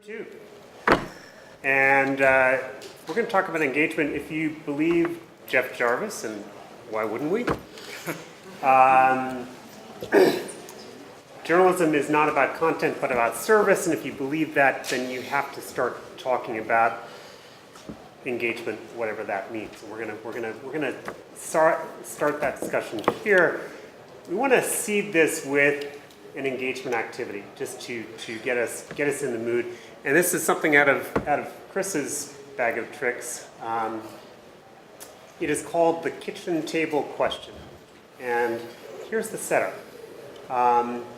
Two. And we're going to talk about engagement if you believe Jeff Jarvis, and why wouldn't we? Journalism is not about content but about service, and if you believe that, then you have to start talking about engagement, whatever that means. And we're gonna start that discussion here. We want to seed this with an engagement activity, just to get us in the mood. And this is something out of Chris's bag of tricks. It is called the kitchen table question. And here's the setup.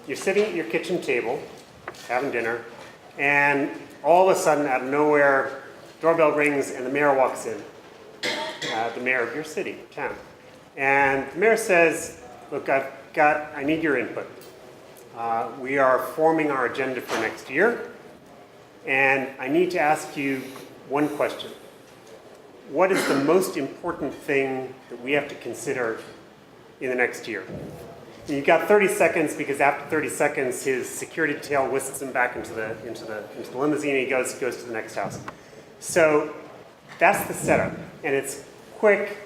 You're sitting at your kitchen table, having dinner, and all of a sudden, out of nowhere, doorbell rings and the mayor walks in. The mayor of your city, town. And the mayor says, look, I need your input. We are forming our agenda for next year, and I need to ask you one question. What is the most important thing that we have to consider in the next year? And you've got 30 seconds, because after 30 seconds, his security detail whisks him back into the limousine, and he goes to the next house. So that's the setup, and it's quick,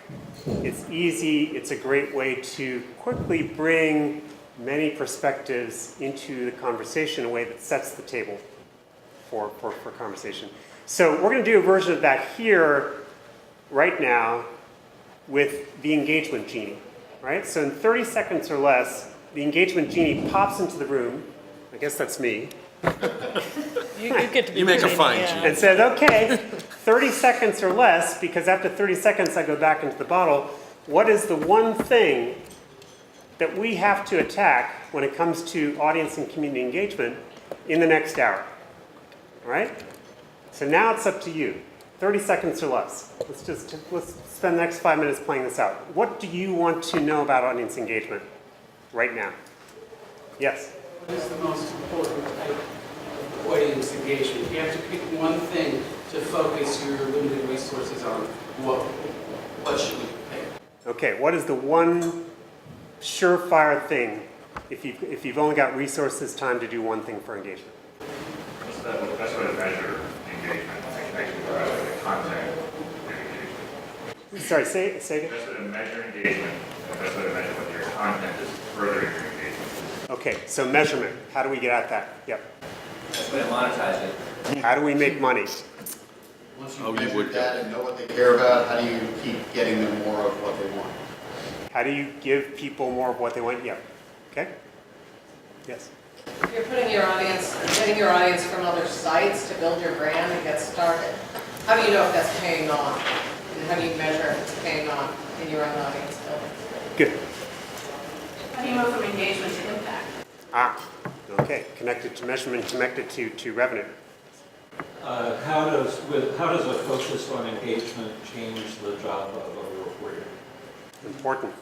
it's easy, it's a great way to quickly bring many perspectives into the conversation in a way that sets the table for conversation. So we're going to do a version of that here, right now, with the engagement genie, right? So in 30 seconds or less, the engagement genie pops into the room. I guess that's me. You get to be You make a genie, fine yeah. genie. And says, okay, 30 seconds or less, because after 30 seconds I go back into the bottle. What is the one thing that we have to attack when it comes to audience and community engagement in the next hour? All right? So now it's up to you. 30 seconds or less. Let's spend the next 5 minutes playing this out. What do you want to know about audience engagement right now? Yes? What is the most important type of audience engagement? If you have to pick one thing to focus your limited resources on, what should we pick? Okay, what is the one surefire thing if you've only got resources, time to do one thing for engagement? What's the best way to measure engagement? The content and engagement. Sorry, say it The again. best way to measure engagement, the best way to measure whether your content is furthering your engagement. Okay, so measurement. How do we get at that? Yep. That's the way to monetize it. How do we make money? Once you Oh, you measure would that and know what they care about, how do you keep getting them more of what they want? How do you give people more of what they want? Yep. Okay? Yes. You're putting your audience, getting your audience from other sites to build your brand and get started. How do you know if that's paying off? And how do you measure if it's paying off in your own audience building? Good. How do you move from engagement to impact? Okay. Connected to measurement, connected to revenue. How does a focus on engagement change the job of a reporter? Important.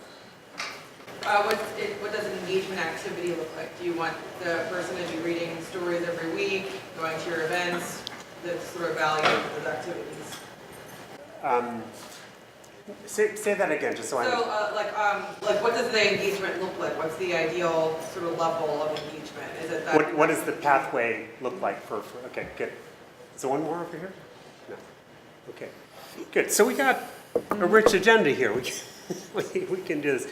What does an engagement activity look like? Do you want the person to be reading stories every week, going to your events? The sort of value of those activities. Say that again, just so I know. Like what does the engagement look like? What's the ideal sort of level of engagement? Is it that? What does the pathway look like for okay, good. Is there one more over here? No. Okay. Good. So we got a rich agenda here. We can do this.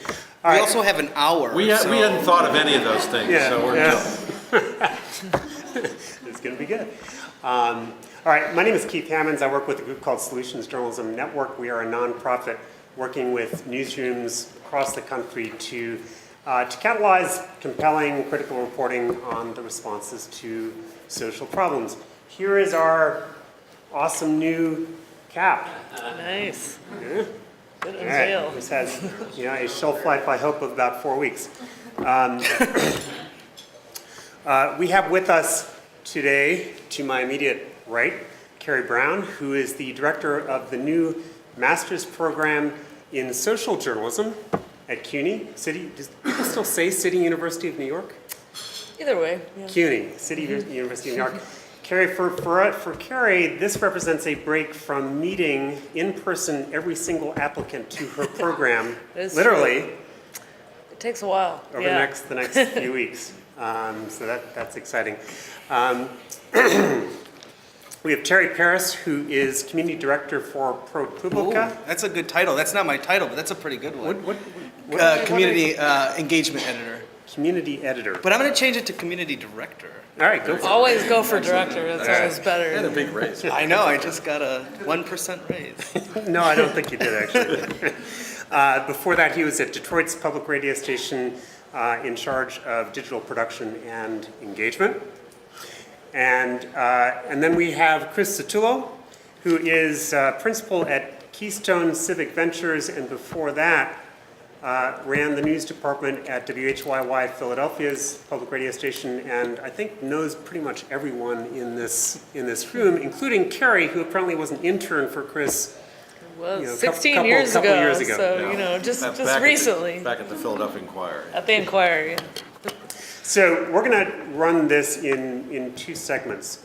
All We right. also have an hour. We hadn't thought of any of those things, so we're It's going to be good. All right, my name is Keith Hammonds. I work with a group called Solutions Journalism Network. We are a nonprofit working with newsrooms across the country to catalyze compelling critical reporting on the responses to social problems. Here is our awesome new cap. Nice. Yeah. Good All right. unveil. This has a shelf life, I hope, of about 4 weeks. We have with us today, to my immediate right, Carrie Brown, who is the director of the new master's program in social journalism at CUNY. Does people still say City University of New York? Either way. Yeah. CUNY, City University of New York. Carrie, for Carrie, this represents a break from meeting in person every single applicant to her program, That is literally, true. It takes a while. over yeah. the next few weeks. So that's exciting. We have Terry Paris, who is Community Director for ProPublica. That's a good title. That's not my title, but that's a pretty good one. What Community engagement editor. Community Editor. But I'm going to change it to community director. All right, go for it. Always go for director. That's always And better. a big raise. I know, I just got a 1% raise. No, I don't think you did, actually. Before that, he was at Detroit's public radio station in charge of digital production and engagement. And then we have Chris Satullo, who is principal at Keystone Civic Ventures, and before that, ran the news department at WHYY Philadelphia's public radio station, and I think knows pretty much everyone in this room, including Carrie, who apparently was an intern for Chris. Was You know, 16 couple years ago. years ago. So, you know, just recently. Back at the Philadelphia Inquirer. At the Inquiry. So we're going to run this in two segments.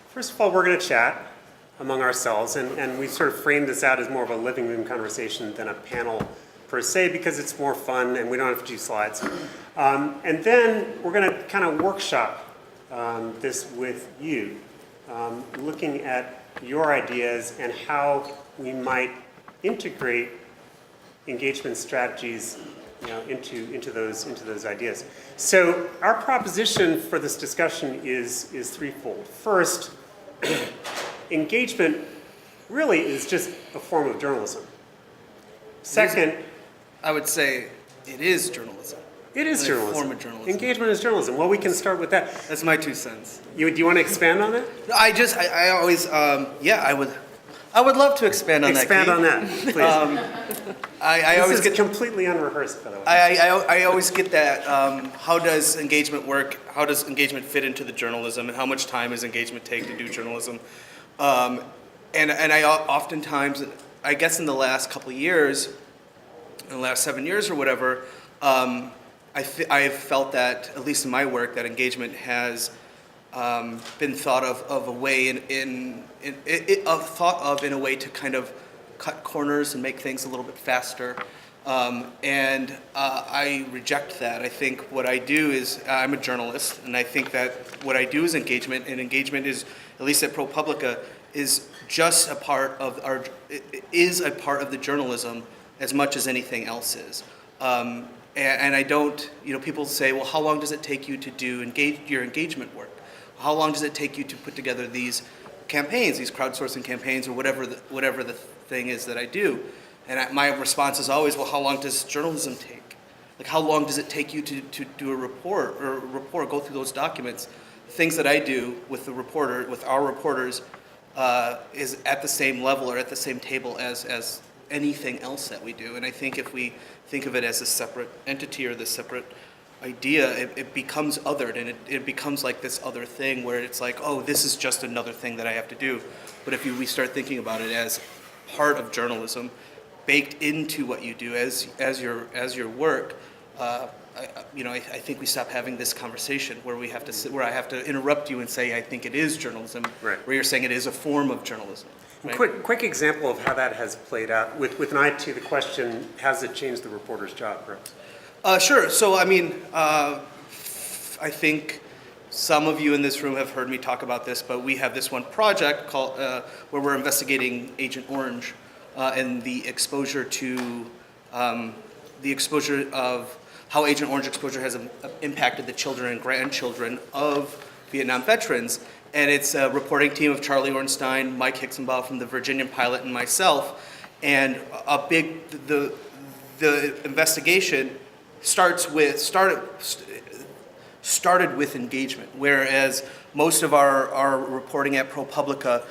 First of all, we're going to chat among ourselves, and we sort of framed this out as more of a living room conversation than a panel per se, because it's more fun and we don't have to do slides. And then we're going to kind of workshop this with you, looking at your ideas and how we might integrate engagement strategies, you know, into those ideas. So our proposition for this discussion is threefold. First, engagement really is just a form of journalism. Second, I would say it is journalism. it is A journalism. form of journalism. Engagement is journalism. Well, we can start with that. That's my 2 cents. Do you want to expand on that? No, I always, I would love to expand on Expand that. on that, please. I always This is get completely unrehearsed, by the way. I always get that. How does engagement work? How does engagement fit into the journalism? And how much time does engagement take to do journalism? And I oftentimes, I guess in the last couple of years, in the last 7 years or whatever, I've felt that, at least in my work, that engagement has been thought of a way in a way to kind of cut corners and make things a little bit faster. And I reject that. I think what I do is, I'm a journalist, and I think that what I do is engagement, and engagement is, at least at ProPublica, is just a part of the journalism as much as anything else is. And I don't, people say, well, how long does it take you to do your engagement work? How long does it take you to put together these campaigns, these crowdsourcing campaigns, or whatever the thing is that I do? And my response is always, well, how long does journalism take? Like, how long does it take you to do a report, go through those documents? Things that I do with our reporters, is at the same level or at the same table as anything else that we do. And I think if we think of it as a separate entity or this separate idea, it becomes othered, and it becomes like this other thing where it's like, oh, this is just another thing that I have to do. But if we start thinking about it as part of journalism, baked into what you do as your work, I think we stop having this conversation where I have to interrupt you and say I think it is journalism, Right. where you're saying it is a form of journalism. Right? Quick example of how that has played out, with an eye to the question, has it changed the reporter's job, perhaps? Sure. So, I think some of you in this room have heard me talk about this, but we have this one project called where we're investigating Agent Orange and the exposure of how Agent Orange exposure has impacted the children and grandchildren of Vietnam veterans. And it's a reporting team of Charlie Ornstein, Mike Hicksonbaugh from the Virginian Pilot, and myself. And the investigation started with engagement, whereas most of our reporting at ProPublica,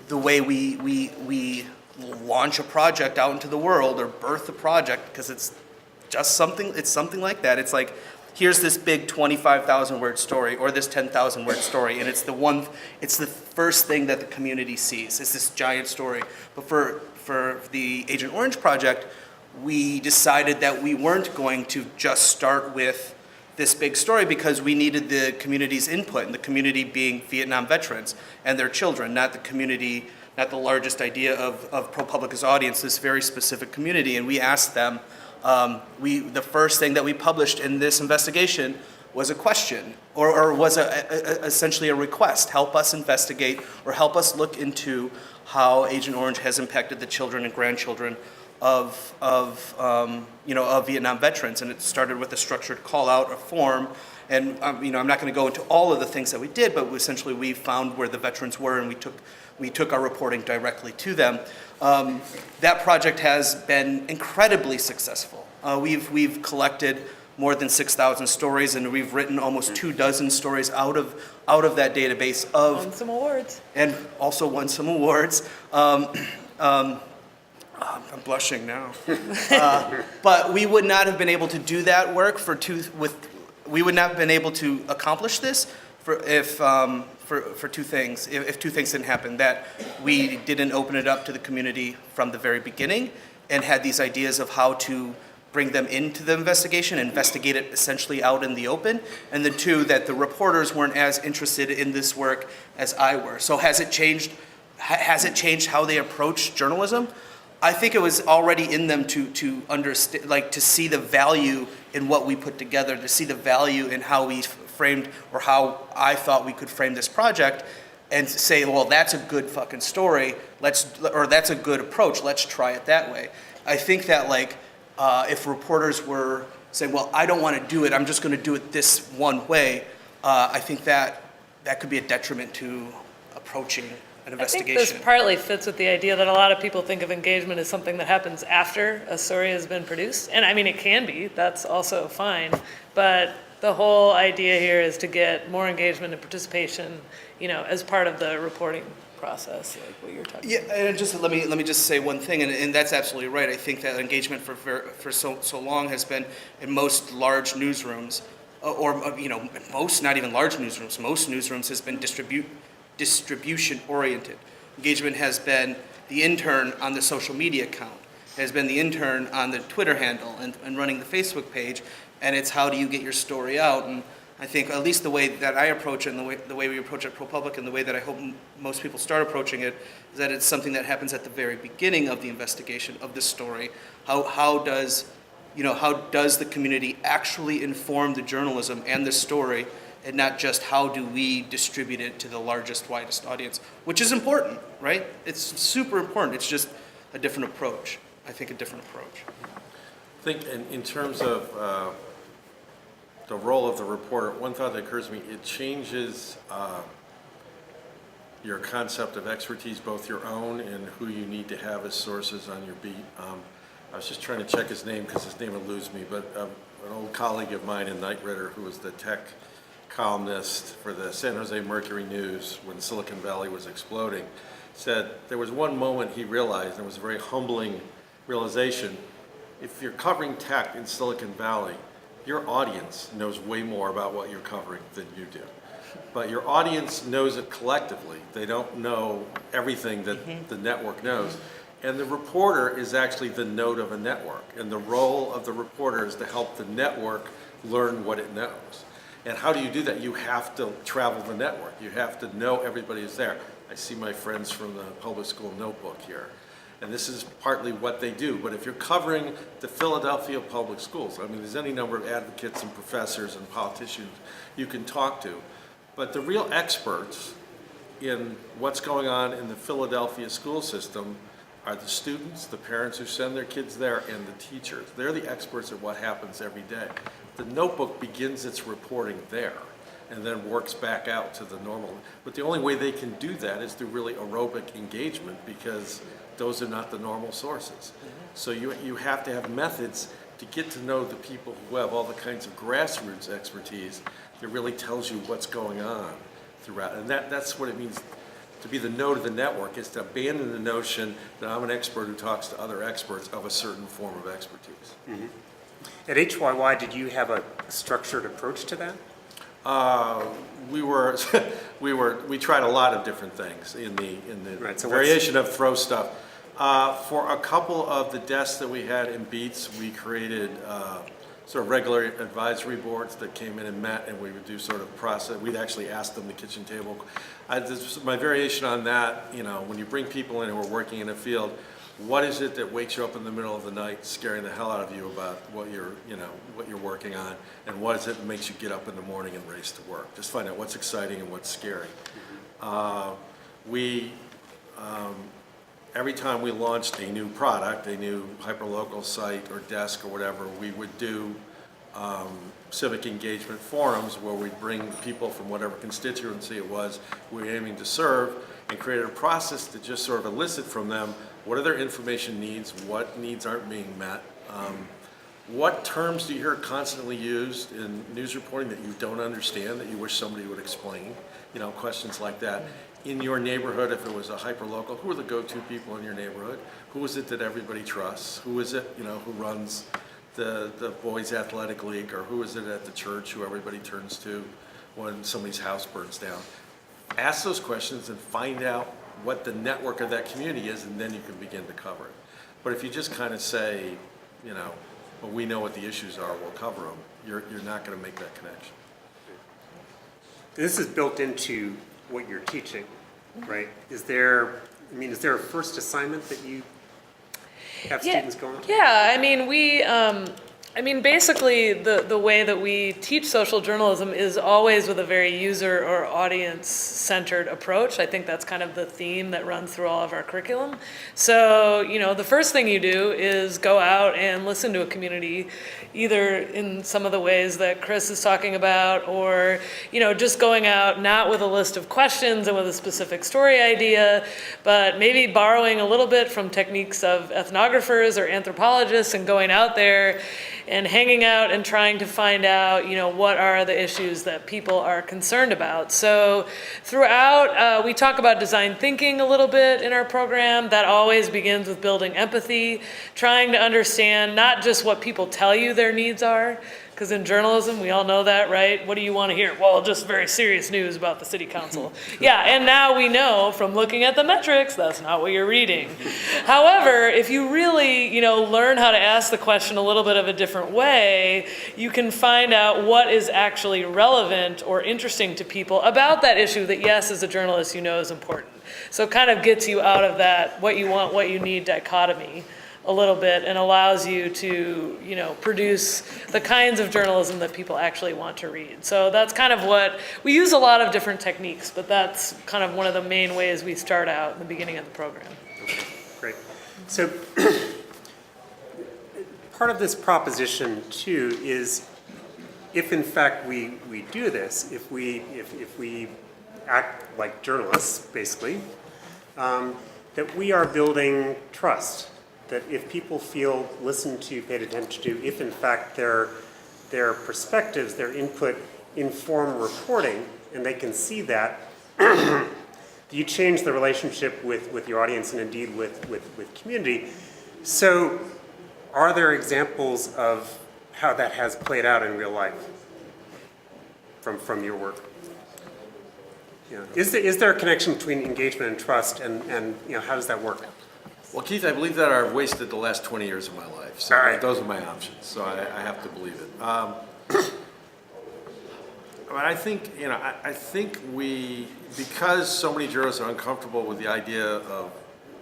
the way we launch a project out into the world or birth a project, because it's something like that. It's like, here's this big 25,000 word story or this 10,000 word story, and it's the first thing that the community sees. It's this giant story. But for the Agent Orange project, we decided that we weren't going to just start with this big story because we needed the community's input, and the community being Vietnam veterans and their children, not the largest idea of ProPublica's audience, this very specific community. And we asked them, the first thing that we published in this investigation was a question or was essentially a request. Help us investigate or help us look into how Agent Orange has impacted the children and grandchildren of Vietnam veterans. And it started with a structured call out, a form. And I'm not going to go into all of the things that we did, but essentially we found where the veterans were, and we took our reporting directly to them. That project has been incredibly successful. We've collected more than 6,000 stories, and we've written almost 24 stories out of that database Won some awards. and also won some awards. I'm blushing now. But we would not have been able to do that work we would not have been able to accomplish this if two things didn't happen. That we didn't open it up to the community from the very beginning and had these ideas of how to bring them into the investigation, investigate it essentially out in the open. And then two, that the reporters weren't as interested in this work as I were. So has it changed how they approach journalism? I think it was already in them to understand, like to see the value in what we put together, to see the value in how we framed or how I thought we could frame this project, and say, well, that's a good fucking story. Or that's a good approach. Let's try it that way. I think that if reporters were saying, well, I don't want to do it, I'm just going to do it this one way, I think that could be a detriment to approaching an investigation. I think this partly fits with the idea that a lot of people think of engagement as something that happens after a story has been produced. And I mean, it can be, that's also fine. But the whole idea here is to get more engagement and participation, as part of the reporting process, like what you're talking about. Yeah, and just let me just say one thing, and that's absolutely right. I think that engagement for so long has been in most large newsrooms, or most, not even large newsrooms, most newsrooms has been distribution oriented. Engagement has been the intern on the social media account, has been the intern on the Twitter handle and running the Facebook page, and it's how do you get your story out. And I think at least the way that I approach it and the way we approach it at ProPublica and the way that I hope most people start approaching it is that it's something that happens at the very beginning of the investigation of the story. How does the community actually inform the journalism and the story, and not just how do we distribute it to the largest, widest audience, which is important, right? It's super important. It's just a different approach. I think a different approach. I think in terms of the role of the reporter, one thought that occurs to me, it changes your concept of expertise, both your own and who you need to have as sources on your beat. I was just trying to check his name because his name eludes me, but an old colleague of mine in Knight Ridder, who was the tech columnist for the San Jose Mercury News when Silicon Valley was exploding, said there was one moment he realized, and it was a very humbling realization, if you're covering tech in Silicon Valley, your audience knows way more about what you're covering than you do. But your audience knows it collectively. They don't know everything that the network knows. And the reporter is actually the node of a network. And the role of the reporter is to help the network learn what it knows. And how do you do that? You have to travel the network. You have to know everybody is there. I see my friends from the public school notebook here. And this is partly what they do. But if you're covering the Philadelphia public schools, I mean, there's any number of advocates and professors and politicians you can talk to. But the real experts in what's going on in the Philadelphia school system are the students, the parents who send their kids there, and the teachers. They're the experts at what happens every day. The notebook begins its reporting there and then works back out to the normal. But the only way they can do that is through really aerobic engagement, because those are not the normal sources. So you have to have methods to get to know the people who have all the kinds of grassroots expertise that really tells you what's going on throughout. And that's what it means to be the node of the network, is to abandon the notion that I'm an expert who talks to other experts of a certain form of expertise. At HYY, did you have a structured approach to that? We tried a lot of different things in the Right, so variation of throw stuff. For a couple of the desks that we had in Beats, we created sort of regular advisory boards that came in and met, and we would do sort of process. We'd actually ask them the kitchen table. My variation on that, when you bring people in who are working in a field, What is it that wakes you up in the middle of the night, scaring the hell out of you about what you're working on, and what is it that makes you get up in the morning and race to work? Just find out what's exciting and what's scary. Every time we launched a new product, a new hyperlocal site or desk or whatever, we would do civic engagement forums where we'd bring people from whatever constituency it was we were aiming to serve, and created a process to just sort of elicit from them what are their information needs, what needs aren't being met, what terms do you hear constantly used in news reporting that you don't understand that you wish somebody would explain, questions like that. In your neighborhood, if it was a hyperlocal, who are the go-to people in your neighborhood? Who is it that everybody trusts? Who is it, who runs the boys' athletic league, or who is it at the church who everybody turns to when somebody's house burns down? Ask those questions and find out what the network of that community is, and then you can begin to cover it. But if you just kind of say, well, we know what the issues are, we'll cover them, you're not going to make that connection. This is built into what you're teaching, right? Is there a first assignment that you have students go on? Yeah, basically the way that we teach social journalism is always with a very user or audience-centered approach. I think that's kind of the theme that runs through all of our curriculum. So, the first thing you do is go out and listen to a community, either in some of the ways that Chris is talking about, or, just going out not with a list of questions and with a specific story idea, but maybe borrowing a little bit from techniques of ethnographers or anthropologists and going out there and hanging out and trying to find out, what are the issues that people are concerned about. So throughout, we talk about design thinking a little bit in our program. That always begins with building empathy, trying to understand not just what people tell you their needs are, because in journalism, we all know that, right? What do you want to hear? Well, just very serious news about the city council. Yeah, and now we know from looking at the metrics, that's not what you're reading. However, if you really, learn how to ask the question a little bit of a different way, you can find out what is actually relevant or interesting to people about that issue that, yes, as a journalist, you know is important. So it kind of gets you out of that what you want, what you need dichotomy a little bit, and allows you to, produce the kinds of journalism that people actually want to read. So that's kind of what, we use a lot of different techniques, but that's kind of one of the main ways we start out in the beginning of the program. Okay, great. So part of this proposition too is, if in fact we do this, if we act like journalists, basically, that we are building trust. That if people feel listened to, paid attention to, if in fact their perspectives, their input inform reporting, and they can see that, you change the relationship with your audience and indeed with community. So are there examples of how that has played out in real life from your work? Is there a connection between engagement and trust, and how does that work? Well, Keith, I believe that I've wasted the last 20 years of my life, so right. Those are my options, so I have to believe it. I think we, because so many journalists are uncomfortable with the idea of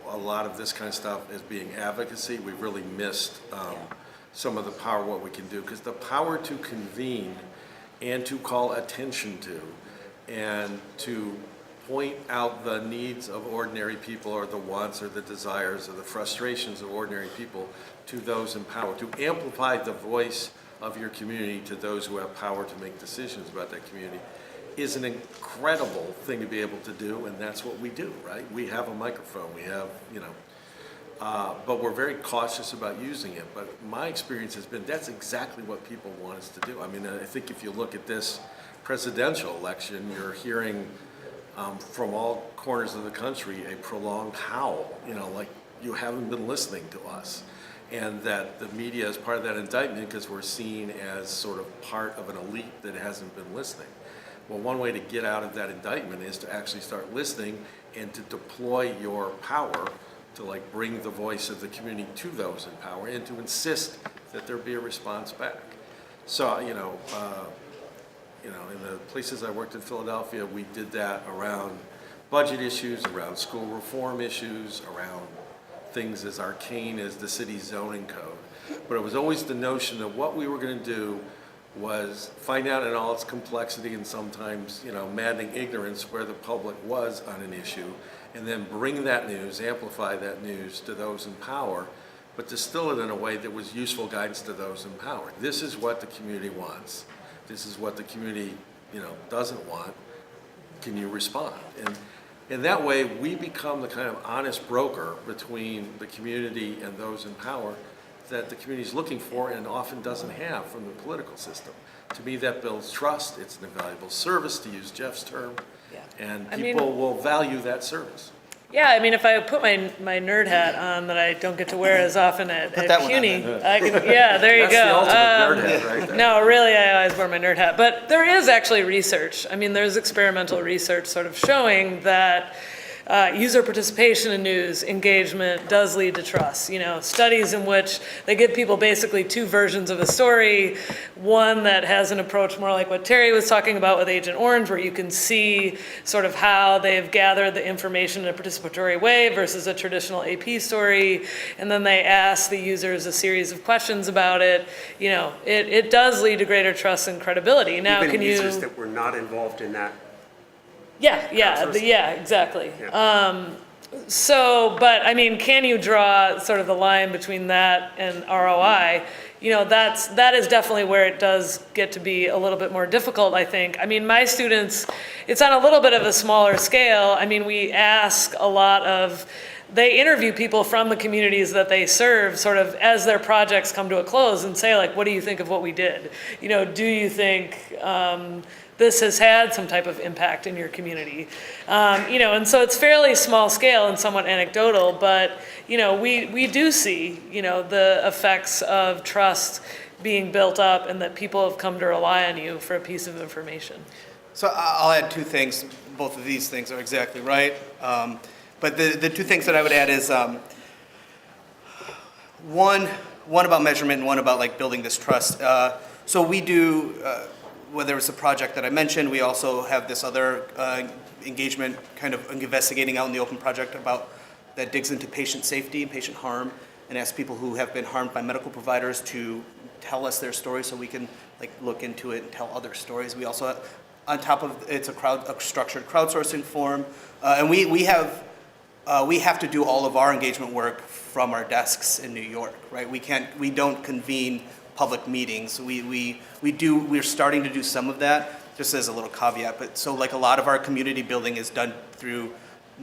a lot of this kind of stuff as being advocacy, we've really missed some of the power of what we can do, because the power to convene and to call attention to and to point out the needs of ordinary people, or the wants or the desires or the frustrations of ordinary people to those in power, to amplify the voice of your community to those who have power to make decisions about that community, is an incredible thing to be able to do, and that's what we do, right? We have a microphone, we have, but we're very cautious about using it. But my experience has been that's exactly what people want us to do. I think if you look at this presidential election, you're hearing from all corners of the country a prolonged howl, like you haven't been listening to us. And that the media is part of that indictment because we're seen as sort of part of an elite that hasn't been listening. Well, one way to get out of that indictment is to actually start listening and to deploy your power to bring the voice of the community to those in power and to insist that there be a response back. So, in the places I worked in Philadelphia, we did that around budget issues, around school reform issues, around things as arcane as the city's zoning code. But it was always the notion that what we were going to do was find out in all its complexity and sometimes, maddening ignorance where the public was on an issue, and then bring that news, amplify that news to those in power, but distill it in a way that was useful guidance to those in power. This is what the community wants. This is what the community, doesn't want. Can you respond? And in that way, we become the kind of honest broker between the community and those in power that the community is looking for and often doesn't have from the political system. To me, that builds trust. It's an invaluable service, to use Jeff's term, Yeah. and I people mean- will value that service. Yeah, I mean, if I put my nerd hat on that I don't get to wear as often at that one on CUNY, I can, yeah, there you That's go. the ultimate nerd hat right there. No, really, I always wear my nerd hat. But there is actually research. I mean, there's experimental research sort of showing that user participation in news engagement does lead to trust. Studies in which they give people basically two versions of a story. One that has an approach more like what Terry was talking about with Agent Orange, where you can see sort of how they've gathered the information in a participatory way versus a traditional AP story. And then they ask the users a series of questions about it. It does lead to greater trust and credibility. Now, Even can users you? that were not involved in that. Yeah, exactly. Yeah. But I mean, can you draw sort of the line between that and ROI? That is definitely where it does get to be a little bit more difficult, I think. I mean, my students, it's on a little bit of a smaller scale. I mean, we ask a lot of, they interview people from the communities that they serve sort of as their projects come to a close and say, like, what do you think of what we did? Do you think this has had some type of impact in your community? And so it's fairly small scale and somewhat anecdotal, but, we do see, the effects of trust being built up and that people have come to rely on you for a piece of information. So I'll add two things. Both of these things are exactly right. But the two things that I would add is one about measurement and one about like building this trust. So we do, whether it's a project that I mentioned, we also have this other engagement kind of investigating out in the open project that digs into patient safety and patient harm and asks people who have been harmed by medical providers to tell us their story so we can like look into it and tell other stories. We also, on top of it's a structured crowdsourcing form, and we have to do all of our engagement work from our desks in New York, right? We don't convene public meetings. We're starting to do some of that, just as a little caveat. But so like a lot of our community building is done through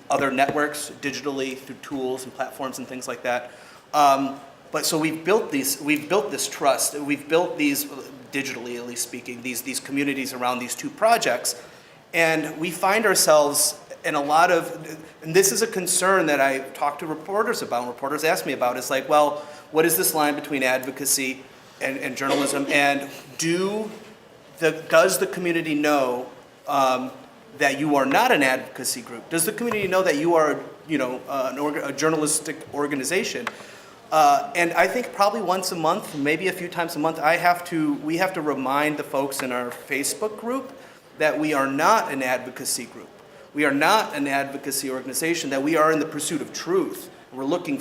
other networks, digitally, through tools and platforms and things like that. But so we've built this trust. We've built these, digitally at least speaking, these communities around these two projects. And we find ourselves in a lot of, and this is a concern that I talk to reporters about, and reporters ask me about, is like, well, what is this line between advocacy and journalism, and does the community know that you are not an advocacy group? Does the community know that you are, a journalistic organization? And I think probably once a month, maybe a few times a month, we have to remind the folks in our Facebook group that we are not an advocacy group. We are not an advocacy organization, that we are in the pursuit of truth. We're looking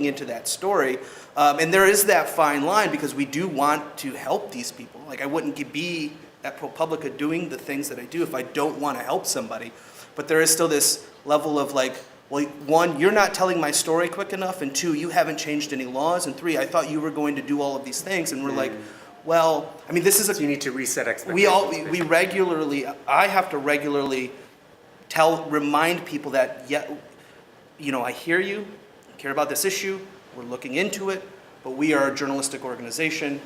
into that story. And there is that fine line because we do want to help these people. Like I wouldn't be at ProPublica doing the things that I do if I don't want to help somebody. But there is still this level of like, well, one, you're not telling my story quick enough, and two, you haven't changed any laws, and three, I thought you were going to do all of these things, and we're like, well, I mean, this is So you need to reset expectations. I have to regularly remind people that, I hear you, I care about this issue, we're looking into it, but we are a journalistic organization.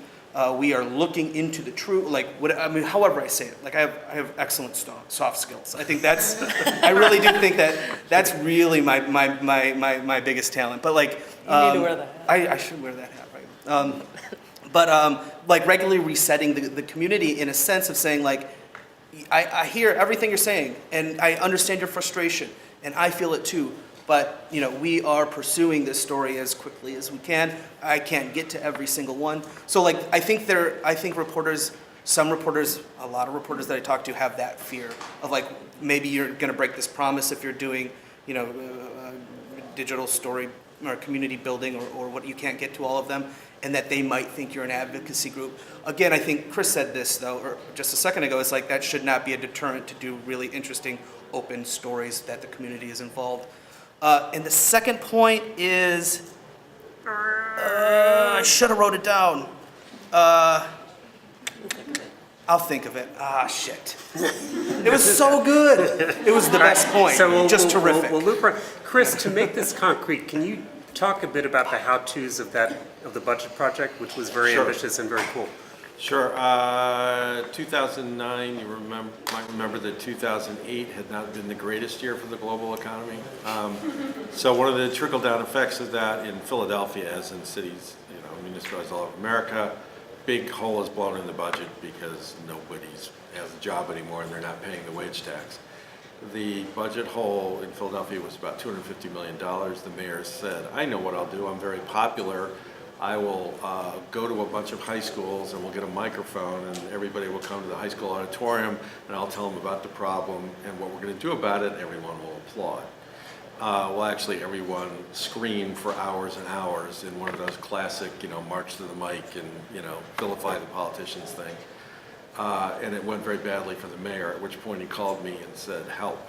We are looking into the truth, however I say it. Like I have excellent soft skills. I think I really do think that's really my biggest talent. But like, You need to wear that hat. I should wear that hat, right? Like regularly resetting the community in a sense of saying like, I hear everything you're saying, and I understand your frustration, and I feel it too. But we are pursuing this story as quickly as we can. I can't get to every single one. So like, I think reporters, a lot of reporters that I talk to have that fear of like, maybe you're going to break this promise if you're doing, digital story or community building or what you can't get to all of them, and that they might think you're an advocacy group. Again, I think Chris said this though, or just a second ago, it's like that should not be a deterrent to do really interesting, open stories that the community is involved. And the second point is, I should have wrote it down. I'll think of it. Ah, shit. It was so good. It was the best point. So Just terrific. We'll loop around. Chris, to make this concrete, can you talk a bit about the how-tos of the budget project, which was very Sure. ambitious and very cool? Sure. 2009, you might remember that 2008 had not been the greatest year for the global economy. So one of the trickle-down effects of that in Philadelphia, as in cities, municipalities all over America, big hole is blown in the budget because nobody's has a job anymore and they're not paying the wage tax. The budget hole in Philadelphia was about $250 million. The mayor said, I know what I'll do. I'm very popular. I will go to a bunch of high schools and we'll get a microphone and everybody will come to the high school auditorium and I'll tell them about the problem and what we're going to do about it. Everyone will applaud. Well, actually, everyone screamed for hours and hours in one of those classic, march to the mic and, vilify the politicians thing. And it went very badly for the mayor, at which point he called me and said, help.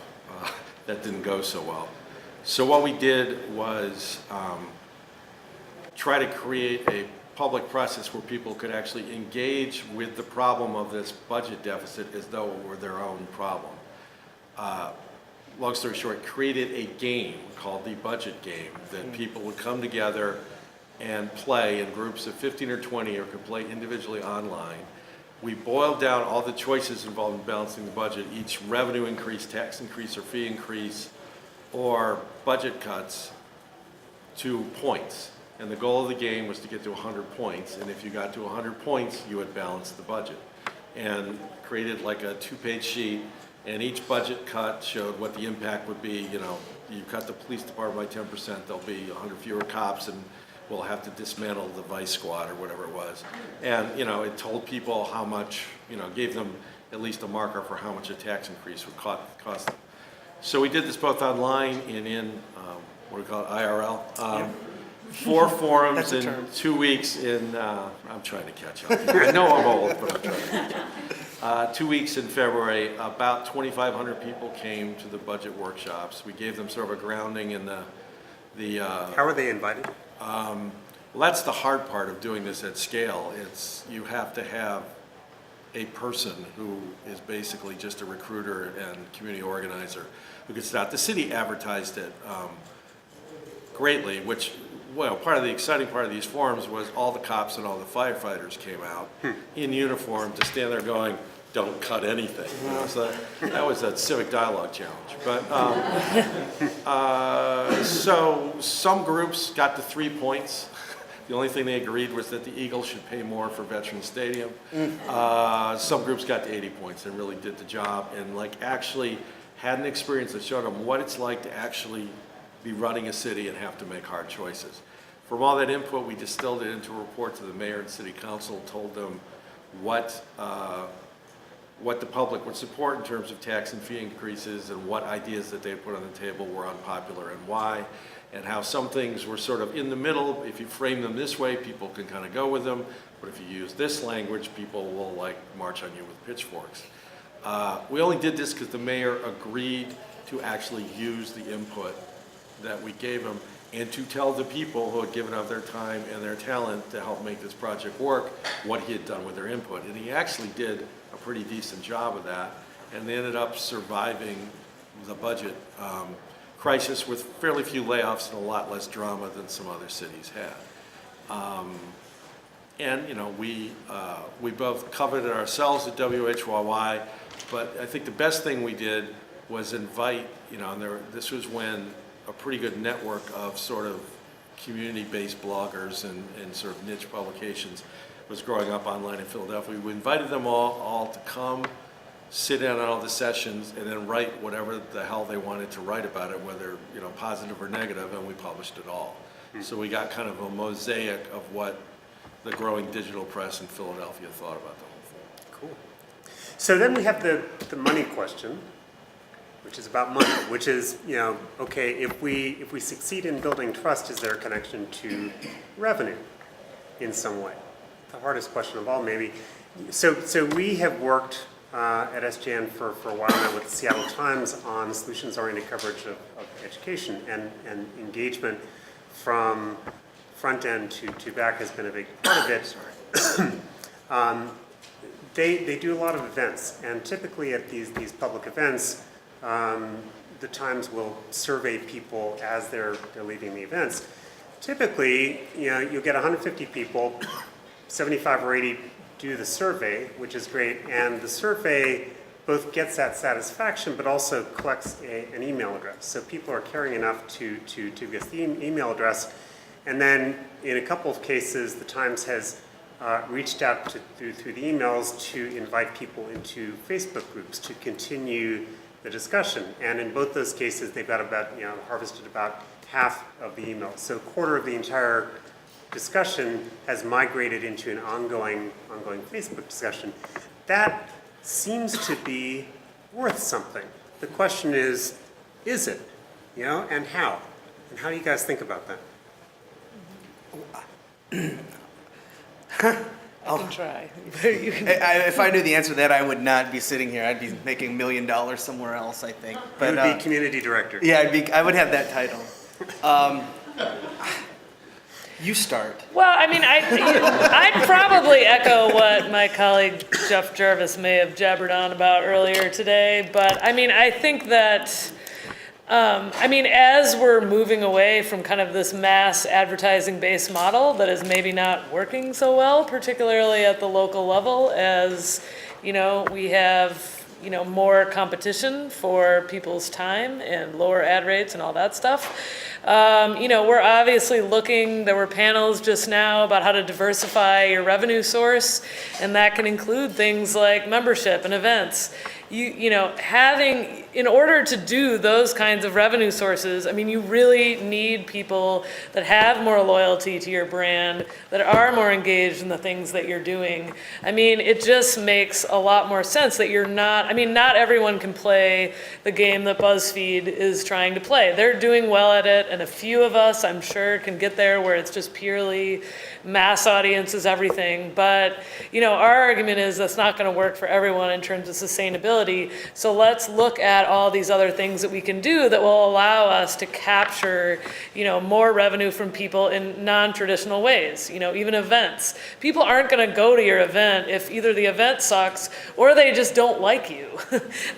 That didn't go so well. So what we did was try to create a public process where people could actually engage with the problem of this budget deficit as though it were their own problem. Long story short, created a game called the budget game that people would come together and play in groups of 15 or 20 or could play individually online. We boiled down all the choices involved in balancing the budget, each revenue increase, tax increase, or fee increase, or budget cuts, to points. And the goal of the game was to get to 100 points, and if you got to 100 points, you had balanced the budget. And created like a 2-page sheet, and each budget cut showed what the impact would be. You cut the police department by 10%, there'll be 100 fewer cops, and we'll have to dismantle the vice squad or whatever it was. And, it told people how much, gave them at least a marker for how much a tax increase would cost them. So we did this both online and in, what do we call it, IRL? 4 forums in 2 weeks in, I'm trying to catch up. I know I'm old, but I'm trying to catch up. 2 weeks in February, about 2,500 people came to the budget workshops. We gave them sort of a grounding in the How are they invited? well, that's the hard part of doing this at scale. You have to have a person who is basically just a recruiter and community organizer who gets it out. The city advertised it greatly, which, part of the exciting part of these forums was all the cops and all the firefighters came out in uniform to stand there going, don't cut anything. So that was a civic dialogue challenge. But so some groups got to 3 points. The only thing they agreed was that the Eagles should pay more for Veterans Stadium. Some groups got to 80 points and really did the job and actually had an experience that showed them what it's like to actually be running a city and have to make hard choices. From all that input, we distilled it into a report to the mayor and city council, told them what the public would support in terms of tax and fee increases and what ideas that they put on the table were unpopular and why, and how some things were sort of in the middle. If you frame them this way, people can kind of go with them, but if you use this language, people will march on you with pitchforks. We only did this because the mayor agreed to actually use the input that we gave him and to tell the people who had given up their time and their talent to help make this project work what he had done with their input. And he actually did a pretty decent job of that, and they ended up surviving the budget crisis with fairly few layoffs and a lot less drama than some other cities had. And we both covered it ourselves at WHYY, but I think the best thing we did was invite, this was when a pretty good network of sort of community-based bloggers and sort of niche publications was growing up online in Philadelphia. We invited them all to come, sit in on all the sessions, and then write whatever the hell they wanted to write about it, whether positive or negative, and we published it all. So we got kind of a mosaic of what the growing digital press in Philadelphia thought about the whole thing. Cool. So then we have the money question. which is about money, which is, okay, if we succeed in building trust, is there a connection to revenue in some way? The hardest question of all, maybe. So we have worked at SJN for a while now with the Seattle Times on solutions-oriented coverage of education, and engagement from front end to back has been a big part of it. They do a lot of events, and typically at these public events, the Times will survey people as they're leaving the events. Typically, you'll get 150 people, 75 or 80 do the survey, which is great, and the survey both gets that satisfaction, but also collects an email address. So people are caring enough to get the email address, and then in a couple of cases, the Times has reached out through the emails to invite people into Facebook groups to continue the discussion. And in both those cases, they've got harvested about half of the emails. So a quarter of the entire discussion has migrated into an ongoing Facebook discussion. That seems to be worth something. The question is it? And how? And how do you guys think about that? I can try. You can. If I knew the answer to that, I would not be sitting here. I'd be making $1 million somewhere else, I think. But you would be community director. Yeah, I would have that title. You start. Well, I mean, I'd probably echo what my colleague Jeff Jarvis may have jabbered on about earlier today, but I mean, I think that, as we're moving away from kind of this mass advertising-based model that is maybe not working so well, particularly at the local level, as, we have more competition for people's time and lower ad rates and all that stuff. We're obviously there were panels just now about how to diversify your revenue source, and that can include things like membership and events. In order to do those kinds of revenue sources, you really need people that have more loyalty to your brand, that are more engaged in the things that you're doing. It just makes a lot more sense that you're not everyone can play the game that BuzzFeed is trying to play. They're doing well at it, and a few of us, I'm sure, can get there where it's just purely mass audience is everything. But, our argument is that's not going to work for everyone in terms of sustainability. So let's look at all these other things that we can do that will allow us to capture, more revenue from people in non-traditional ways, even events. People aren't going to go to your event if either the event sucks or they just don't like you.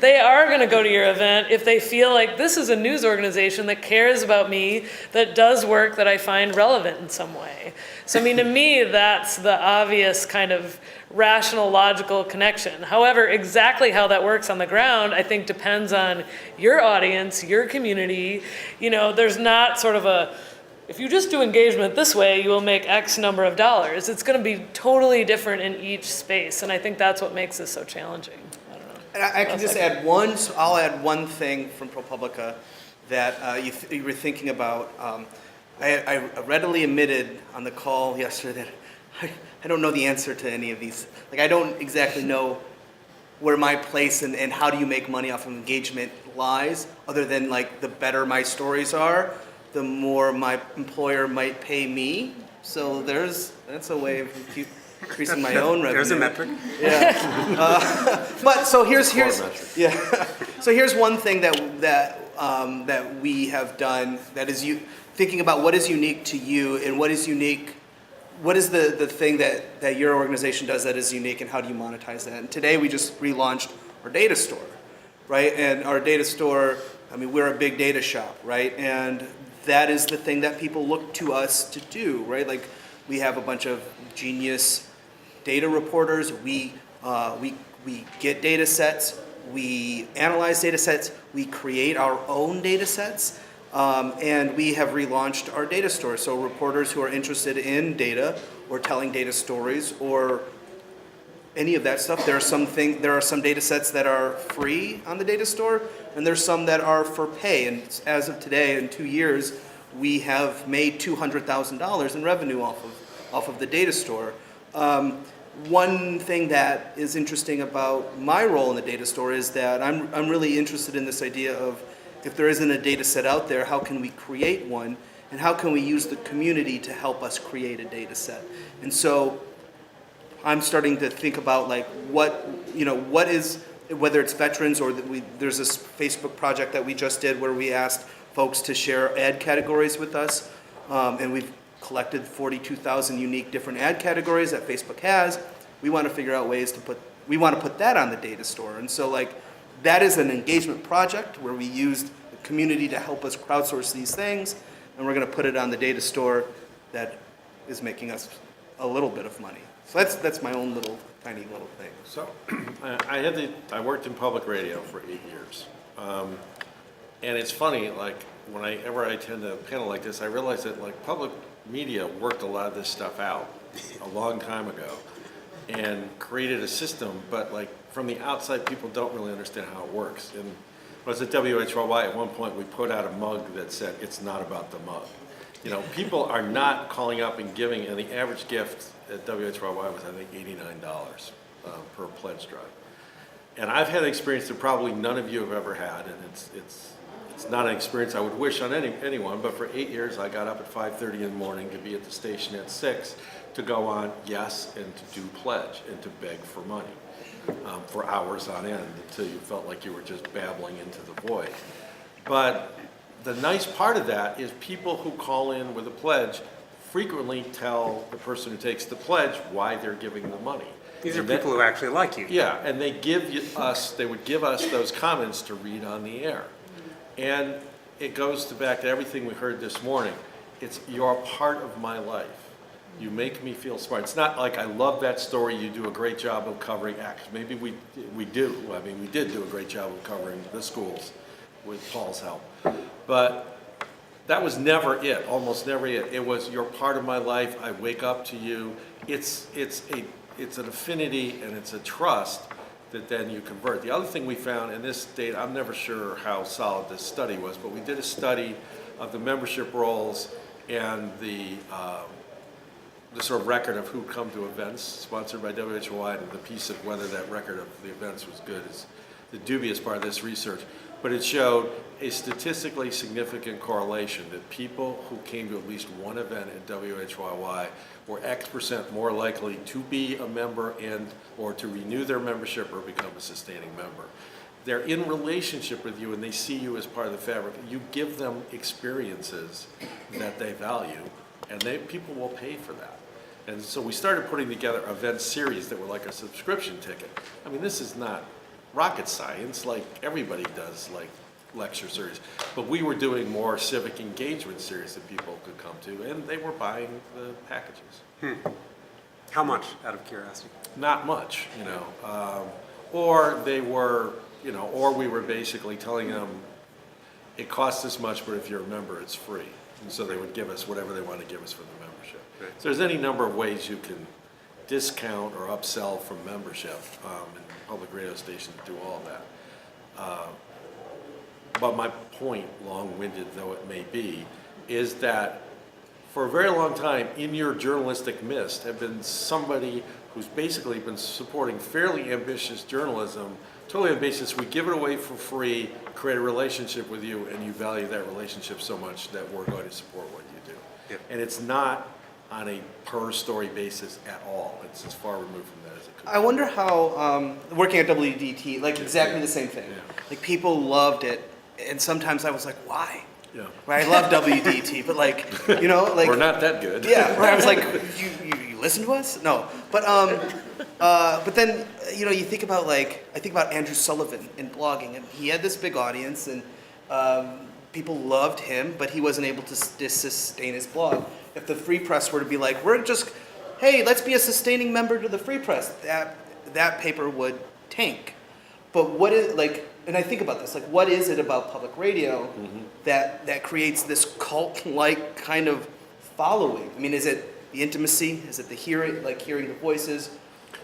They are going to go to your event if they feel like this is a news organization that cares about me, that does work that I find relevant in some way. So, to me, that's the obvious kind of rational, logical connection. However, exactly how that works on the ground, I think, depends on your audience, your community. There's not sort of if you just do engagement this way, you will make X number of dollars. It's going to be totally different in each space, and I think that's what makes this so challenging. I don't know. And I can just I'll add one thing from ProPublica that you were thinking about. I readily admitted on the call yesterday that I don't know the answer to any of these. I don't exactly know where my place and how do you make money off of engagement lies, other than the better my stories are, the more my employer might pay me. So that's a way of increasing my own revenue. There's a metric. Yeah. But so here's So here's one thing that we have done that is thinking about what is unique to you and what is the thing that your organization does that is unique, and how do you monetize that? And today we just relaunched our data store, right? And our data store, we're a big data shop, right? And that is the thing that people look to us to do, right? We have a bunch of genius data reporters. We get data sets, we analyze data sets, we create our own data sets. And we have relaunched our data store. So reporters who are interested in data or telling data stories or any of that stuff, there are some data sets that are free on the data store, and there's some that are for pay. And as of today, in 2 years, we have made $200,000 in revenue off of the data store. one thing that is interesting about my role in the data store is that I'm really interested in this idea of, if there isn't a data set out there, how can we create one? And how can we use the community to help us create a data set? And so I'm starting to think about like what is, whether it's veterans or there's this Facebook project that we just did where we asked folks to share ad categories with us. And we've collected 42,000 unique different ad categories that Facebook has. We want to figure out ways to put that on the data store. And so like that is an engagement project where we used the community to help us crowdsource these things. And we're going to put it on the data store that is making us a little bit of money. So that's my own tiny little thing. So I worked in public radio for 8 years. And it's funny, like whenever I attend a panel like this, I realize that like public media worked a lot of this stuff out a long time ago and created a system, but like from the outside, people don't really understand how it works. And when I was at WHYY, at one point we put out a mug that said, "It's not about the mug." You know, people are not calling up and giving, and the average gift at WHYY was, I think, $89 per pledge drive. And I've had an experience that probably none of you have ever had, and it's not an experience I would wish on anyone, but for 8 years I got up at 5:30 in the morning to be at the station at 6 to go on Yes and to do pledge and to beg for money for hours on end until you felt like you were just babbling into the void. But the nice part of that is people who call in with a pledge frequently tell the person who takes the pledge why they're giving the money. These are people who actually like you. Yeah, and they would give us those comments to read on the air. And it goes back to everything we heard this morning. You're a part of my life. You make me feel smart. It's not like I love that story, you do a great job of covering X. Maybe we do. I mean, we did do a great job of covering the schools with Paul's help. But that was never it, almost never it. It was, you're part of my life, I wake up to you. It's an affinity and it's a trust that then you convert. The other thing we found in this data, I'm never sure how solid this study was, but we did a study of the membership rolls and the sort of record of who come to events sponsored by WHYY, and the piece of whether that record of the events was good is the dubious part of this research. But it showed a statistically significant correlation that people who came to at least one event at WHYY were X% more likely to be a member or to renew their membership or become a sustaining member. They're in relationship with you and they see you as part of the fabric. You give them experiences that they value, and people will pay for that. And so we started putting together event series that were like a subscription ticket. I mean, this is not rocket science like everybody does, like lecture series. But we were doing more civic engagement series that people could come to, and they were buying the packages. How much, out of curiosity? Not much, or they were, or we were basically telling them it costs this much, but if you're a member, it's free. And so they would give us whatever they want to give us for the membership. Right. So there's any number of ways you can discount or upsell from membership, and public radio stations do all of that. But my point, long-winded though it may be, is that for a very long time in your journalistic mist have been somebody who's basically been supporting fairly ambitious journalism, totally ambitious. We give it away for free, create a relationship with you, and you value that relationship so much that we're going to support what you do. Yep. And it's not on a per story basis at all. It's as far removed from that as it could be. I wonder how, working at WDT, like exactly the same thing. Yeah. Like people loved it, and sometimes I was like, why? Yeah. Right, I love WDT, but like, We're not that good. Yeah, where I was like, you listen to us? No, but then you think about I think about Andrew Sullivan in blogging, and he had this big audience, and people loved him, but he wasn't able to sustain his blog. If the Free Press were to be like, hey, let's be a sustaining member to the Free Press, that paper would tank. But what is and I think about this, what is it about public radio that creates this cult-like kind of following? I mean, is it the intimacy? Is it the hearing the voices?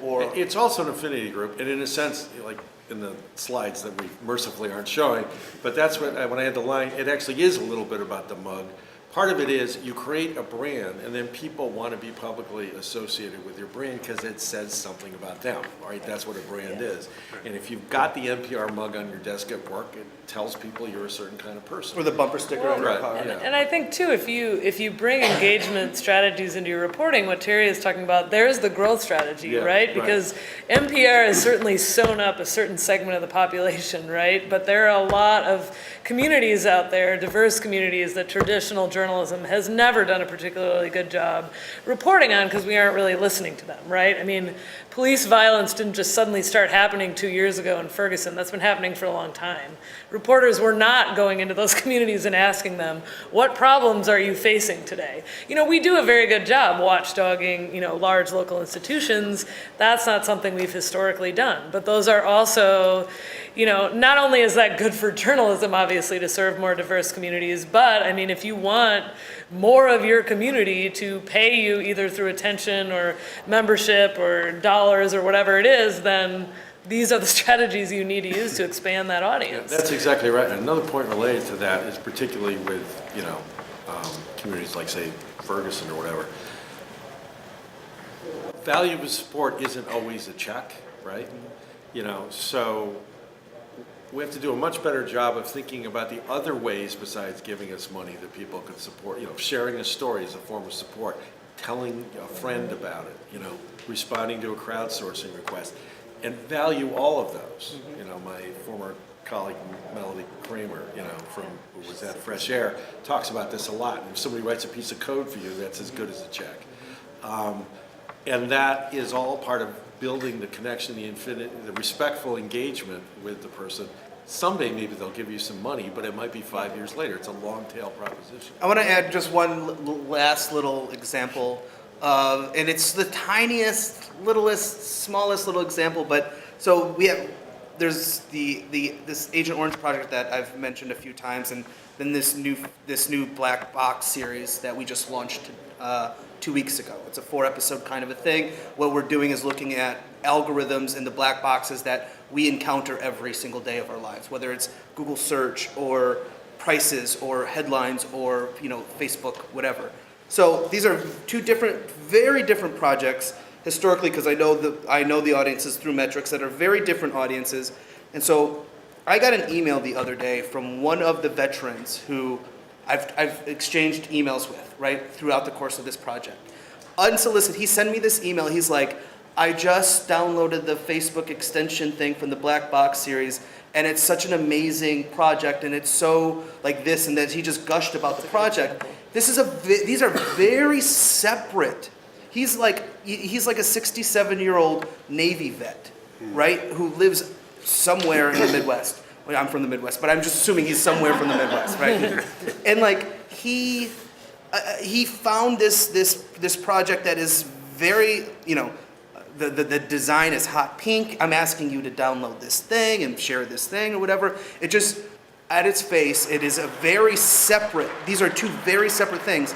Or it's also an affinity group, and in a sense, like in the slides that we mercifully aren't showing, but that's when I had the line, it actually is a little bit about the mug, part of it is you create a brand and then people want to be publicly associated with your brand because it says something about them, right? That's what a brand is. And if you've got the NPR mug on your desk at work, it tells people you're a certain kind of person. Or the bumper sticker on your Right, car. yeah. And I think too, if you bring engagement strategies into your reporting, what Terry is talking about, there's the growth strategy, Yeah, right? right. Because NPR has certainly sewn up a certain segment of the population, right? But there are a lot of communities out there, diverse communities, that traditional journalism has never done a particularly good job reporting on because we aren't really listening to them, right? I mean, police violence didn't just suddenly start happening 2 years ago in Ferguson. That's been happening for a long time. Reporters were not going into those communities and asking them, what problems are you facing today? You know, we do a very good job watchdogging, you know, large local institutions. That's not something we've historically done. But those are also, you know, not only is that good for journalism, obviously, to serve more diverse communities, but I mean, if you want more of your community to pay you either through attention or membership or dollars or whatever it is, then these are the strategies you need to use to expand that audience. That's exactly right. And another point related to that is particularly with, you know, communities like, say, Ferguson or whatever. Value of support isn't always a check, right? You know, so we have to do a much better job of thinking about the other ways besides giving us money that people can support. You know, sharing a story is a form of support, telling a friend about it, you know, responding to a crowdsourcing request, and value all of those. You know, my former colleague Melody Kramer, you know, who was at Fresh Air, talks about this a lot. And if somebody writes a piece of code for you, that's as good as a check. And that is all part of building the connection, the respectful engagement with the person. Someday maybe they'll give you some money, but it might be 5 years later. It's a long tail proposition. I want to add just one last little example, and it's the tiniest, littlest, smallest little example. But so there's this Agent Orange project that I've mentioned a few times, and then this new Black Box series that we just launched 2 weeks ago. It's a 4-episode kind of a thing. What we're doing is looking at algorithms and the black boxes that we encounter every single day of our lives, whether it's Google search or prices or headlines or, you know, Facebook, whatever. So these are two different, very different projects historically, because I know the audiences through metrics that are very different audiences. And so I got an email the other day from one of the veterans who I've exchanged emails with, right, throughout the course of this project. Unsolicited, he sent me this email. He's like, I just downloaded the Facebook extension thing from the Black Box series, and it's such an amazing project, and it's so like this and that. He just gushed about the project. These are very separate. He's like a 67-year-old Navy vet, right, who lives somewhere in the Midwest. Well, I'm from the Midwest, but I'm just assuming he's somewhere from the Midwest, right? And like he found this project that is very, you know, the design is hot pink. I'm asking you to download this thing and share this thing or whatever. It just, at its face, it is a very separate. These are two very separate things,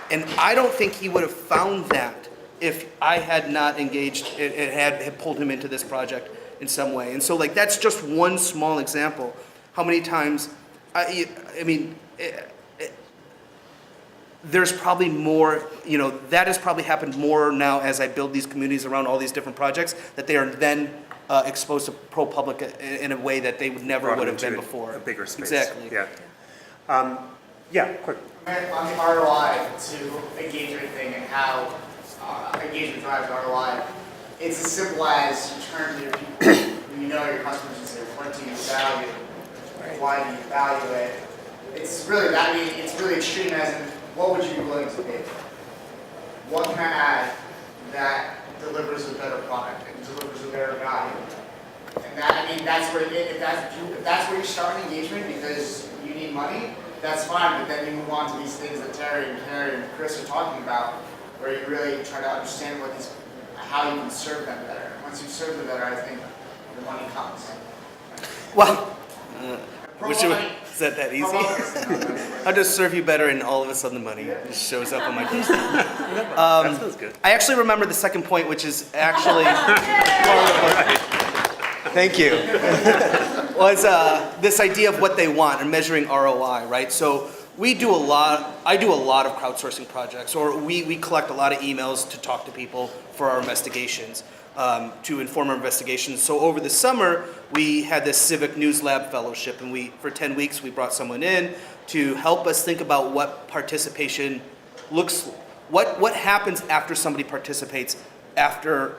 and I don't think he would have found that if I had not engaged. It had pulled him into this project in some way. And so, like, that's just one small example. How many times, I mean, there's probably more, you know, that has probably happened more now as I build these communities around all these different projects, that they are then exposed to ProPublica in a way that they would never would have been before. A bigger space. Exactly. Yeah. Yeah, quick. On the ROI to engagement thing and how engagement drives ROI, it's as simple as you turn to your people, you know your customers and say, what do you value? Why do you value it? It's really that. I mean, it's really extreme as in, what would you be willing to pay? What can I add that delivers a better product and delivers a better value? And that, I mean, that's where if that's where you start an engagement because you need money, that's fine. But then you move on to these things that Terry and Chris are talking about, where you really try to understand how you can serve them better. Once you serve them better, I think the money comes. Well, is that easy? I'll just serve you better, and all of a sudden the money just shows up on my doorstep. That sounds good. I actually remember the second point, which is actually thank you. Was this idea of what they want and measuring ROI, right? So I do a lot of crowdsourcing projects, or we collect a lot of emails to talk to people for our investigations, to inform our investigations. So over the summer, we had this Civic News Lab fellowship, and for 10 weeks, we brought someone in to help us think about what participation what happens after somebody participates after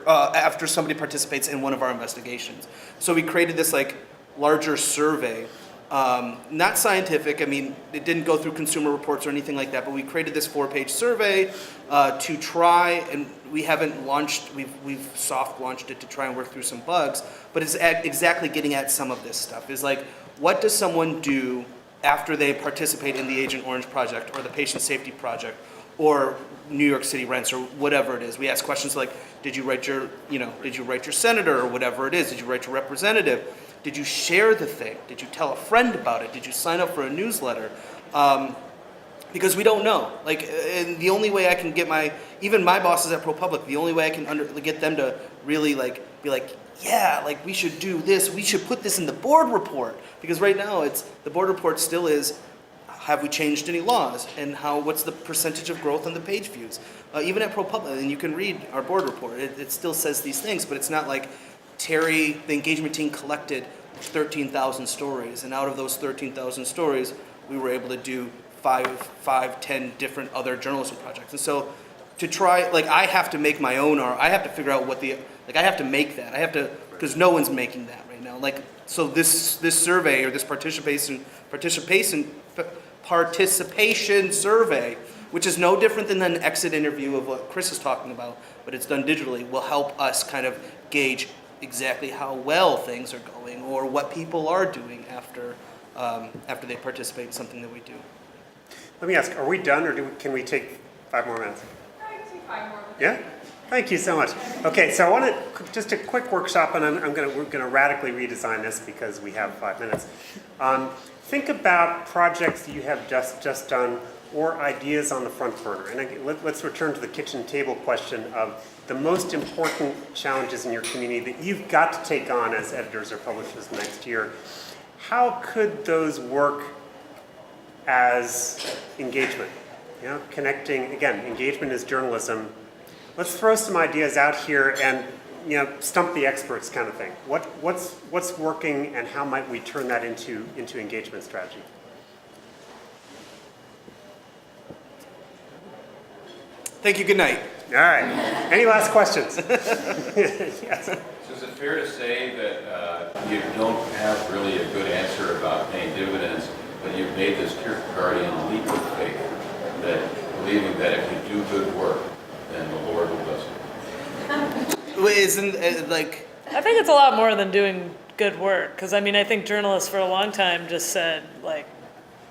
somebody participates in one of our investigations. So we created this like larger survey. Not scientific, I mean, it didn't go through Consumer Reports or anything like that, but we created this 4-page survey to try, and we haven't launched, we've soft launched it to try and work through some bugs, but it's exactly getting at some of this stuff. Is like, what does someone do after they participate in the Agent Orange project or the Patient Safety project or New York City Rents or whatever it is? We ask questions like, did you write your senator or whatever it is? Did you write your representative? Did you share the thing? Did you tell a friend about it? Did you sign up for a newsletter? Because we don't know. Like, and the only way I can get even my bosses at ProPublica, the only way I can get them to really be like, yeah, like we should do this. We should put this in the board report. Because right now the board report still is, have we changed any laws? And what's the percentage of growth on the page views? Even at ProPublica, and you can read our board report, it still says these things, but it's not like, Terry, the engagement team collected 13,000 stories, and out of those 13,000 stories, we were able to do 10 different other journalism projects. And so to try, like, I have to make my own, or I have to figure out I have to make that. I have to, because no one's making that right now. Like, so this survey or this participation survey, which is no different than an exit interview of what Chris is talking about, but it's done digitally, will help us kind of gauge exactly how well things are going or what people are doing after they participate in something that we do. Let me ask, are we done, or can we take 5 more minutes? I can take 5 more. Yeah? Thank you so much. Okay, so I want to, just a quick workshop, and we're going to radically redesign this because we have 5 minutes. Think about projects you have just done or ideas on the front burner. And let's return to the kitchen table question of the most important challenges in your community that you've got to take on as editors or publishers next year. How could those work as engagement? You know, connecting, again, engagement is journalism. Let's throw some ideas out here and, you know, stump the experts kind of thing. What's working, and how might we turn that into engagement strategy? Thank you, good night. All right. Any last questions? Yes. So is it fair to say that you don't have really a good answer about paying dividends, but you've made this Kierkegaardian leap of faith, that believing that if you do good work, then the Lord will bless you? Isn't it like... I think it's a lot more than doing good work, because I mean, I think journalists for a long time just said, like,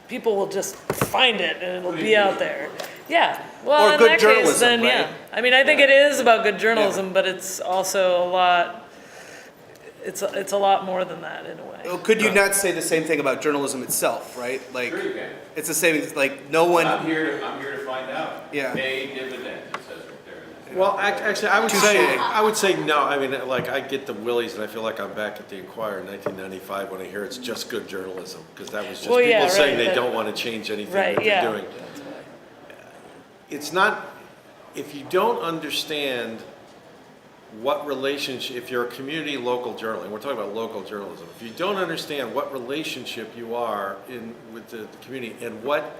people will just find it and it'll be out there. Yeah. Well, or in good that journalism, case, then right? yeah. I mean, I think it is about good journalism, but it's also a lot. It's a lot more than that in a way. Well, could you not say the same thing about journalism itself, right? Like, Sure you can. it's the same. Like, no one. I'm here to find out. Yeah. Pay dividends, it says right there. Well, actually, I would say no. I mean, like, I get the willies, and I feel like I'm back at the Inquirer in 1995 when I hear it's just good journalism, because that was just people saying they don't want to change anything that they're doing. It's not, if you don't understand what relationship, if you're a community local journalist, we're talking about local journalism, if you don't understand what relationship you are in with the community and what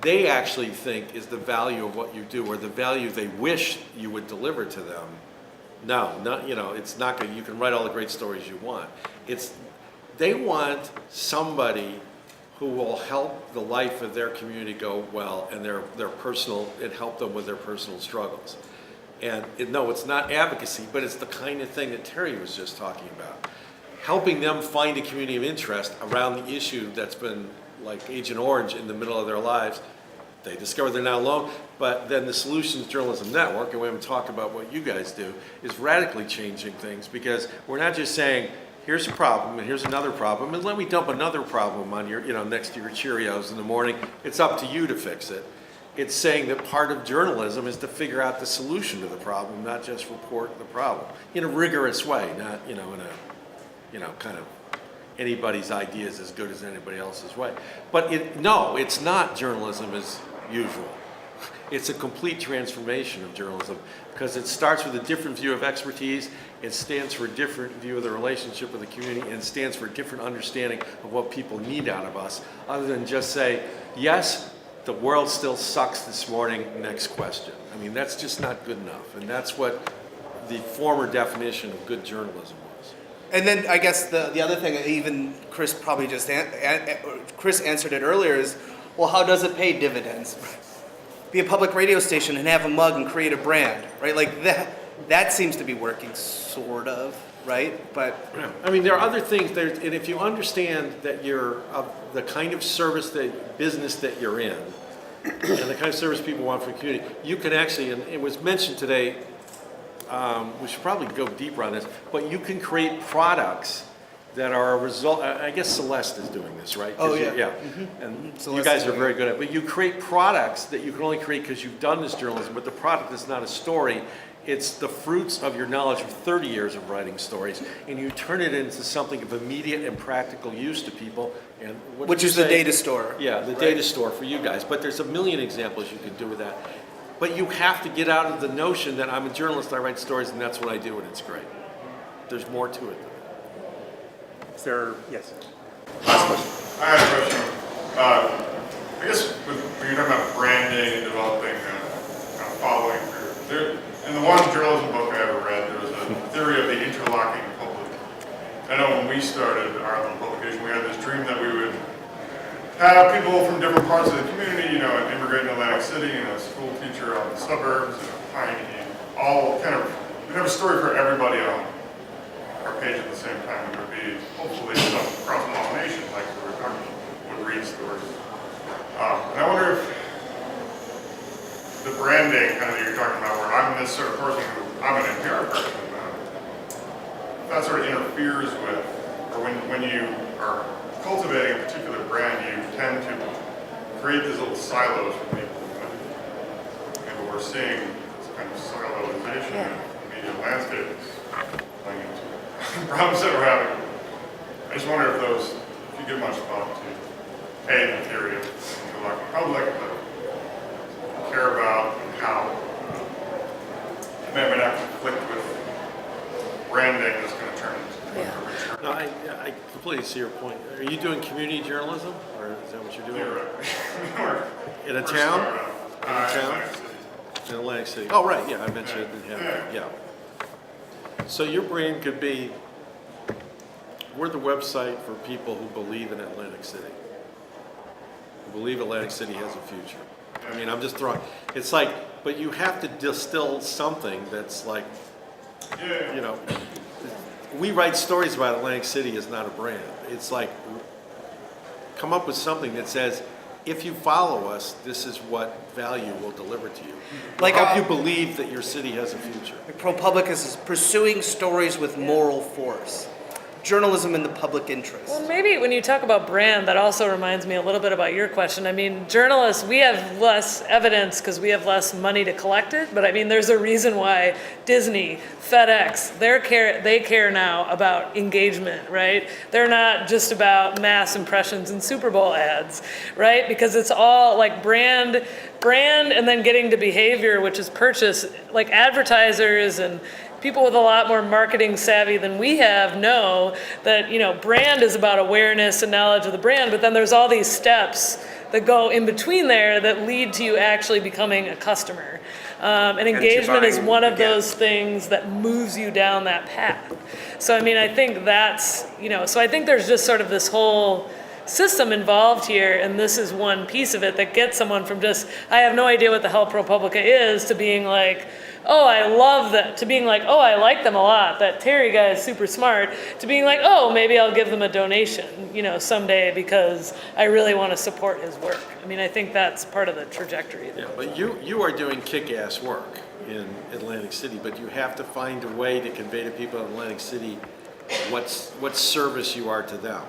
they actually think is the value of what you do, or the value they wish you would deliver to them, it's not going to, you can write all the great stories you want. They want somebody who will help the life of their community go well, and their personal, and help them with their personal struggles. And it's not advocacy, but it's the kind of thing that Terry was just talking about. Helping them find a community of interest around the issue that's been like Agent Orange in the middle of their lives. They discover they're not alone, but then the Solutions Journalism Network, and we haven't talked about what you guys do, is radically changing things, because we're not just saying, here's a problem, and here's another problem, and let me dump another problem on your, next to your Cheerios in the morning. It's up to you to fix it. It's saying that part of journalism is to figure out the solution to the problem, not just report the problem in a rigorous way, not, in a, kind of anybody's idea is as good as anybody else's way. But no, it's not journalism as usual. It's a complete transformation of journalism because it starts with a different view of expertise, it stands for a different view of the relationship with the community, and it stands for a different understanding of what people need out of us, other than just say, yes, the world still sucks this morning, next question. I mean, that's just not good enough, and that's what the former definition of good journalism was. And then I guess the other thing, even Chris probably just Chris answered it earlier, is, well, how does it pay dividends? Be a public radio station and have a mug and create a brand, right? Like that seems to be working, sort of, right? But I mean, there are other things there, and if you understand that you're the kind of business that you're in, and the kind of service people want from the community, you can actually, and it was mentioned today, we should probably go deeper on this, but you can create products that are a result. I guess Celeste is doing this, right? Oh, yeah. Mm-hmm. And you guys are very good at it. But you create products that you can only create because you've done this journalism, but the product is not a story. It's the fruits of your knowledge of 30 years of writing stories, and you turn it into something of immediate and practical use to people. And which is the data store. Yeah, the data store for you guys. But there's a million examples you can do with that. But you have to get out of the notion that I'm a journalist, I write stories, and that's what I do, and it's great. There's more to it. Is there, yes? Last question. I have a question. I guess when you're talking about branding and developing kind of following through, in the one journalism book I ever read, there was a theory of the interlocking public. I know when we started our little publication, we had this dream that we would have people from different parts of the community, you know, an immigrant in Atlantic City and a school teacher out in the suburbs, and a Piney, all kind of, we'd have a story for everybody on our page at the same time. It would be hopefully some cross-pollination, like we were talking about, would read stories. And I wonder if the branding kind of that you're talking about, where I'm this sort of person who, I'm an NPR person, that sort of interferes with, or when you are cultivating a particular brand, you tend to create these little silos for people. Maybe we're seeing this kind of siloization of the media landscape playing into problems that we're having. I just wonder if you give much thought to, A, the theory of interlocking public, but care about how it may not conflict with branding that's going to turn into No, I completely see your point. Are you doing community journalism, or is that what you're doing? In a town? In a town? In Atlantic City. Oh, right, yeah, I mentioned it in Hammonds, yeah. So your brand could be, we're the website for people who believe in Atlantic City, who believe Atlantic City has a future. I mean, I'm just throwing, it's like, but you have to distill something that's like, you know, we write stories about Atlantic City is not a brand. It's like, come up with something that says, if you follow us, this is what value we'll deliver to you. Like help you believe that your city has a future. ProPublica is pursuing stories with moral force. Journalism in the public interest. Well, maybe when you talk about brand, that also reminds me a little bit about your question. I mean, journalists, we have less evidence because we have less money to collect it. But I mean, there's a reason why Disney, FedEx, they care now about engagement, right? They're not just about mass impressions and Super Bowl ads, right? Because it's all like brand, and then getting to behavior, which is purchase. Like advertisers and people with a lot more marketing savvy than we have know that, you know, brand is about awareness and knowledge of the brand, but then there's all these steps that go in between there that lead to you actually becoming a customer. And engagement is one of those things that moves you down that path. So, I mean, I think that's, you know, so I think there's just sort of this whole system involved here, and this is one piece of it that gets someone from just, I have no idea what the hell ProPublica is, to being like, oh, I love that, to being like, oh, I like them a lot, that Terry guy is super smart, to being like, oh, maybe I'll give them a donation, you know, someday because I really want to support his work. I mean, I think that's part of the trajectory. Yeah, but you are doing kick-ass work in Atlantic City, but you have to find a way to convey to people in Atlantic City what service you are to them.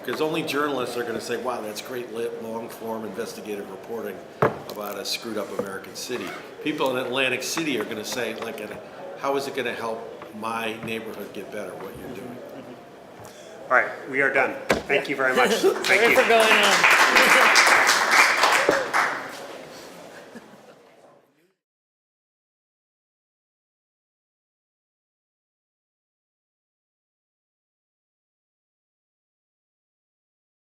Because only journalists are going to say, wow, that's great lit, long-form investigative reporting about a screwed-up American city. People in Atlantic City are going to say, like, how is it going to help my neighborhood get better, what you're doing? All right, we are done. Thank you very much. Thank Sorry you. for going on.